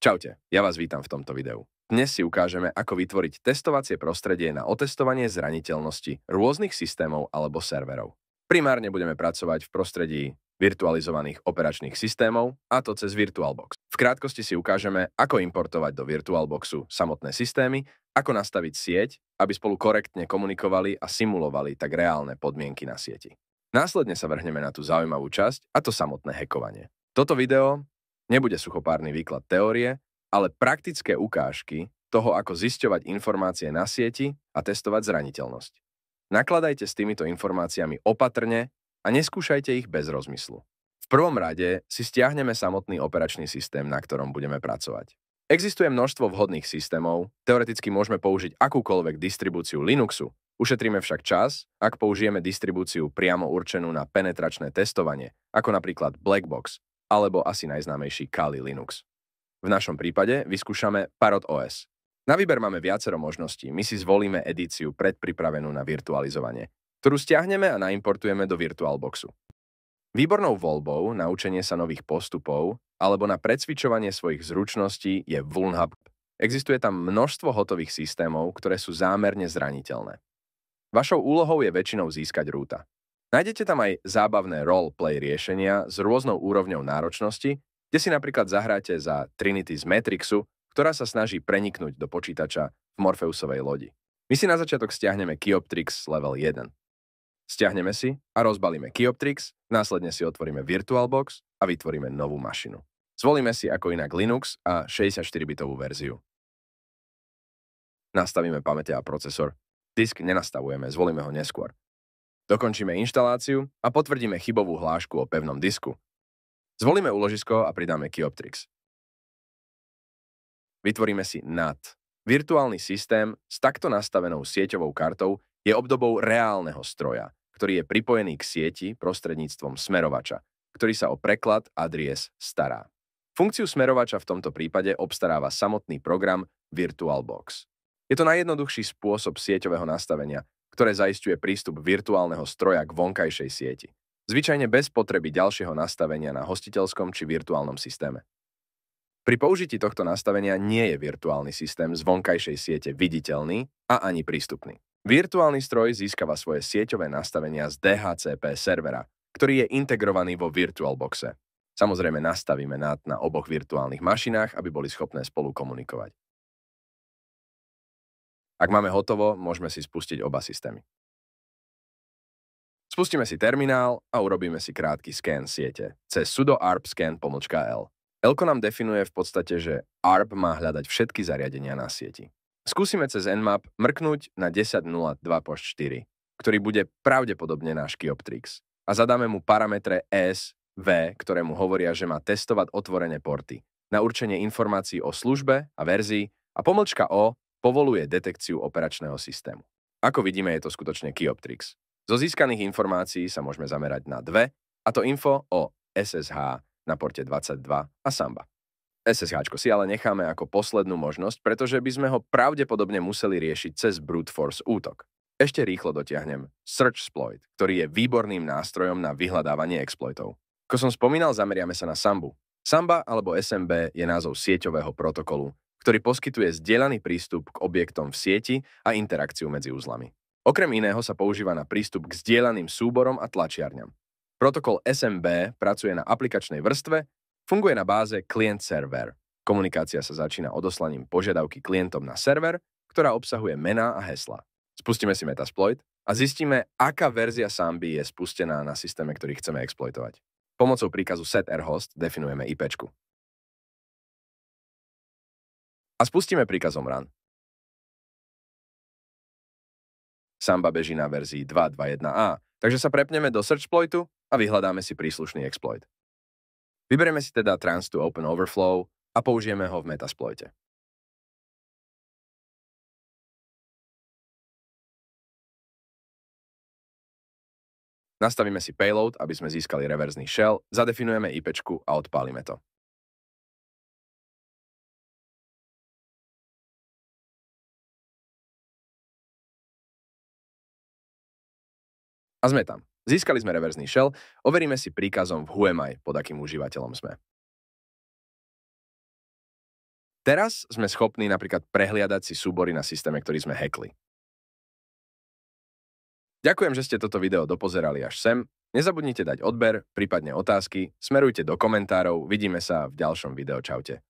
Čaute, ja vás vítam v tomto videu. Dnes si ukážeme, ako vytvoriť testovacie prostredie na otestovanie zraniteľnosti rôznych systémov alebo serverov. Primárne budeme pracovať v prostredí virtualizovaných operačných systémov, a to cez VirtualBox. V krátkosti si ukážeme, ako importovať do VirtualBoxu samotné systémy, ako nastaviť sieť, aby spolu korektne komunikovali a simulovali tak reálne podmienky na sieti. Následne sa vrhneme na tú zaujímavú časť, a to samotné hackovanie. Toto video nebude suchopárny výklad teórie, ale praktické ukážky toho, ako zisťovať informácie na sieti a testovať zraniteľnosť. Nakladajte s týmito informáciami opatrne a neskúšajte ich bez rozmyslu. V prvom rade si stiahneme samotný operačný systém, na ktorom budeme pracovať. Existuje množstvo vhodných systémov, teoreticky môžeme použiť akúkoľvek distribúciu Linuxu, ušetríme však čas, ak použijeme distribúciu priamo určenú na penetračné testovanie, ako napríklad Blackbox, alebo asi najznámejší Kali Linux. V našom prípade vyskúšame Parrot OS. Na výber máme viacero možností, my si zvolíme edíciu predpripravenú na virtualizovanie, ktorú stiahneme a naimportujeme do VirtualBoxu. Výbornou voľbou na učenie sa nových postupov alebo na precvičovanie svojich zručností je Vulnhub. Existuje tam množstvo hotových systémov, ktoré sú zámerne zraniteľné. Vašou úlohou je väčšinou získať rúta. Nájdete tam aj zábavné role-play riešenia s rôznou úrovňou náročnosti, kde si napríklad zahráte za Trinity z Matrixu, ktorá sa snaží preniknúť do počítača v Morpheusovej lodi. My si na začiatok stiahneme Kyoptrix level 1. Stiahneme si a rozbalíme Kyoptrix, následne si otvoríme VirtualBox a vytvoríme novú mašinu. Zvolíme si ako inak Linux a 64-bitovú verziu. Nastavíme pamäť a procesor. Disk nenastavujeme, zvolíme ho neskôr. Dokončíme inštaláciu a potvrdíme chybovú hlášku o pevnom disku. Zvolíme úložisko a pridáme Kyoptrix. Vytvoríme si NAT. Virtuálny systém s takto nastavenou sieťovou kartou je obdobou reálneho stroja, ktorý je pripojený k sieti prostredníctvom smerovača, ktorý sa o preklad adries stará. Funkciu smerovača v tomto prípade obstaráva samotný program VirtualBox. Je to najjednoduchší spôsob sieťového nastavenia, ktoré zaisťuje prístup virtuálneho stroja k vonkajšej sieti. Zvyčajne bez potreby ďalšieho nastavenia na hostiteľskom či virtuálnom systéme. Pri použití tohto nastavenia nie je virtuálny systém z vonkajšej siete viditeľný a ani prístupný. Virtuálny stroj získava svoje sieťové nastavenia z DHCP servera, ktorý je integrovaný vo VirtualBoxe. Samozrejme nastavíme NAT na oboch virtuálnych mašinách, aby boli schopné spolu komunikovať. Ak máme hotovo, môžeme si spustiť oba systémy. Spustíme si terminál a urobíme si krátky scan siete cez sudo arp scan-l. L-ko nám definuje v podstate, že ARP má hľadať všetky zariadenia na sieti. Skúsime cez Nmap mrknúť na 10.02.4, ktorý bude pravdepodobne náš Kyoptrix. A zadáme mu parametre S, V, ktoré mu hovoria, že má testovať otvorené porty na určenie informácií o službe a verzii a pomlčka O povoluje detekciu operačného systému. Ako vidíme, je to skutočne Kyoptrix. Zo získaných informácií sa môžeme zamerať na dve, a to info o SSH na porte 22 a Samba. SSH si ale necháme ako poslednú možnosť, pretože by sme ho pravdepodobne museli riešiť cez brute force útok. Ešte rýchlo dotiahnem Searchsploit, ktorý je výborným nástrojom na vyhľadávanie exploitov. Ako som spomínal, zameriame sa na Sambu. Samba alebo SMB je názov sieťového protokolu, ktorý poskytuje zdieľaný prístup k objektom v sieti a interakciu medzi uzlami. Okrem iného sa používa na prístup k zdieľaným súborom a tlačiarňam. Protokol SMB pracuje na aplikačnej vrstve, funguje na báze client-server. Komunikácia sa začína odoslaním požiadavky klientom na server, ktorá obsahuje mená a heslá. Spustíme si Metasploit a zistíme, aká verzia Samby je spustená na systéme, ktorý chceme exploitovať. Pomocou príkazu setrhost definujeme IPčku. A spustíme príkazom run. Samba beží na verzii 2.2.1a, takže sa prepneme do Searchsploitu a vyhľadáme si príslušný exploit. Vyberieme si teda Trans to Open Overflow a použijeme ho v Metasploite. Nastavíme si payload, aby sme získali reverzný shell, zadefinujeme IPčku a odpálime to. A sme tam. Získali sme reverzný shell, overíme si príkazom v whoami, pod akým užívateľom sme. Teraz sme schopní napríklad prehliadať si súbory na systéme, ktorý sme hackli. Ďakujem, že ste toto video dopozerali až sem. Nezabudnite dať odber, prípadne otázky, smerujte do komentárov, vidíme sa v ďalšom videu, čaute.